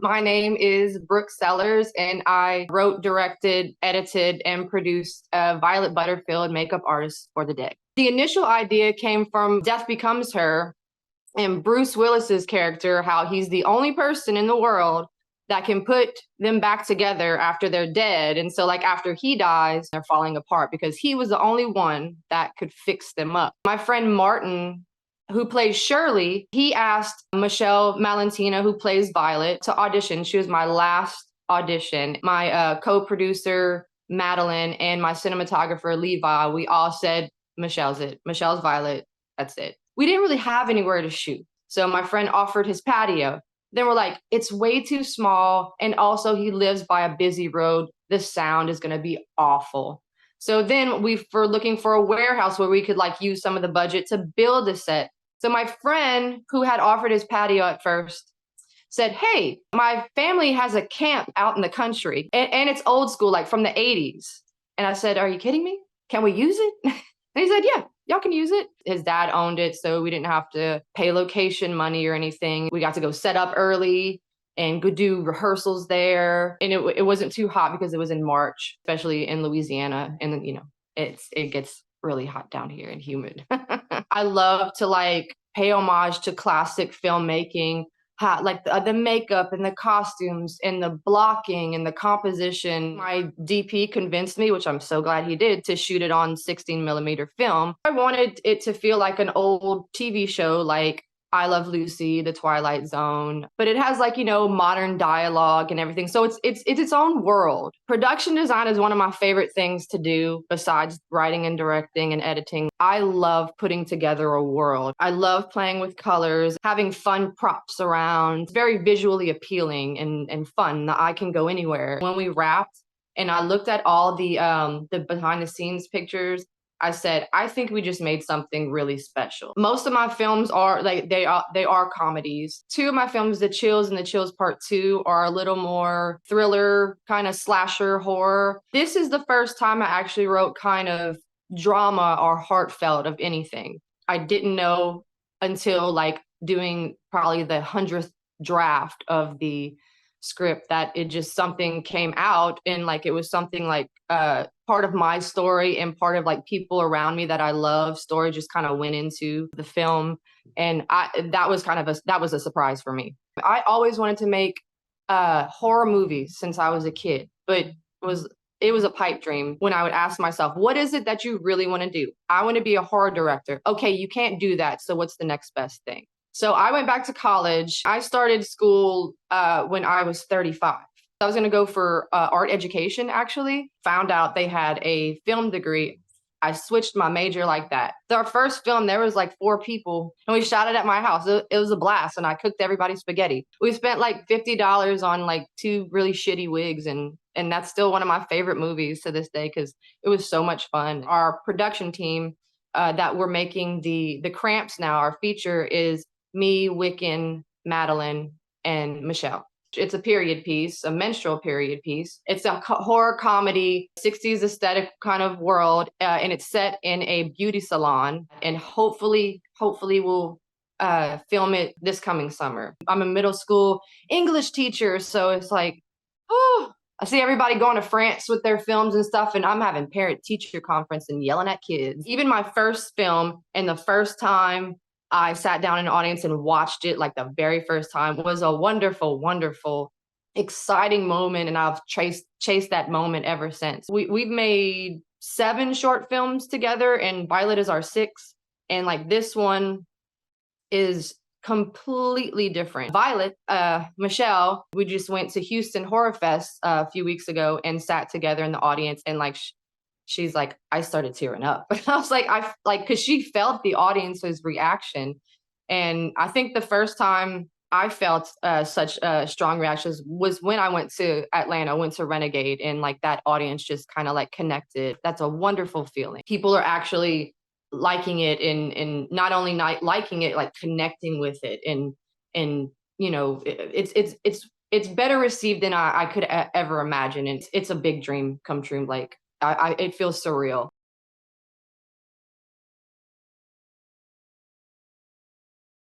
My name is Brooke Cellars, and I wrote, directed, edited, and produced Violet Butterfield, makeup artist for the day. The initial idea came from Death Becomes Her and Bruce Willis's character, how he's the only person in the world that can put them back together after they're dead. And so like after he dies, they're falling apart because he was the only one that could fix them up. My friend Martin, who plays Shirley, he asked Michelle Malentina, who plays Violet, to audition. She was my last audition. My co-producer, Madeline, and my cinematographer, Levi, we all said, Michelle's it. Michelle's Violet. That's it. We didn't really have anywhere to shoot. So my friend offered his patio. Then we're like, it's way too small. And also he lives by a busy road. The sound is going to be awful. So then we were looking for a warehouse where we could like use some of the budget to build a set. So my friend who had offered his patio at first said, hey, my family has a camp out in the country and it's old school, like from the 80s. And I said, are you kidding me? Can we use it? And he said, yeah, y'all can use it. His dad owned it, so we didn't have to pay location money or anything. We got to go set up early and go do rehearsals there. And it wasn't too hot because it was in March, especially in Louisiana. And then, it gets really hot down here and humid. I love to like pay homage to classic filmmaking, like the makeup and the costumes and the blocking and the composition. My DP convinced me, which I'm so glad he did, to shoot it on 16mm film. I wanted it to feel like an old TV show, like I Love Lucy, The Twilight Zone, but it has like, modern dialogue and everything. So it's its own world. Production design is one of my favorite things to do besides writing and directing and editing. I love putting together a world. I love playing with colors, having fun props around. It's very visually appealing and fun. The eye can go anywhere. When we wrapped and I looked at all the behind the scenes pictures, I said, I think we just made something really special. Most of my films are like, they are comedies. Two of my films, The Chills and The Chills Part 2, are a little more thriller, kind of slasher horror. This is the first time I actually wrote kind of drama or heartfelt of anything. I didn't know until like doing probably the 100th draft of the script that it just something came out and like it was something like part of my story and part of like people around me that I love story just kind of went into the film. And that was a surprise for me. I always wanted to make horror movies since I was a kid, but it was a pipe dream when I would ask myself, what is it that you really want to do? I want to be a horror director. Okay, you can't do that, so what's the next best thing? So I went back to college. I started school when I was 35. I was going to go for art education, actually. Found out they had a film degree. I switched my major like that. Our first film, there was like 4 people, and we shot it at my house. It was a blast, and I cooked everybody spaghetti. We spent like $50 on like 2 really shitty wigs, and that's still one of my favorite movies to this day because it was so much fun. Our production team that we're making the Cramps now, our feature, is me, Wiccan, Madeline, and Michelle. It's a period piece, a menstrual period piece. It's a horror comedy, 60s aesthetic kind of world, and it's set in a beauty salon. And hopefully we'll film it this coming summer. I'm a middle school English teacher, so it's like, oh, I see everybody going to France with their films and stuff, and I'm having parent-teacher conference and yelling at kids. Even my first film, and the first time I sat down in an audience and watched it like the very first time, was a wonderful, wonderful, exciting moment. And I've chased that moment ever since. We've made 7 short films together, and Violet is our 6th. And like this one is completely different. Violet, Michelle, we just went to Houston Horror Fest a few weeks ago and sat together in the audience, and like she's like, I started tearing up. I was like, because she felt the audience's reaction. And I think the first time I felt such strong reactions was when I went to Atlanta, went to Renegade, and like that audience just kind of like connected. That's a wonderful feeling. People are actually liking it and not only not liking it, like connecting with it. And it's better received than I could ever imagine. It's a big dream come true. Like it feels surreal.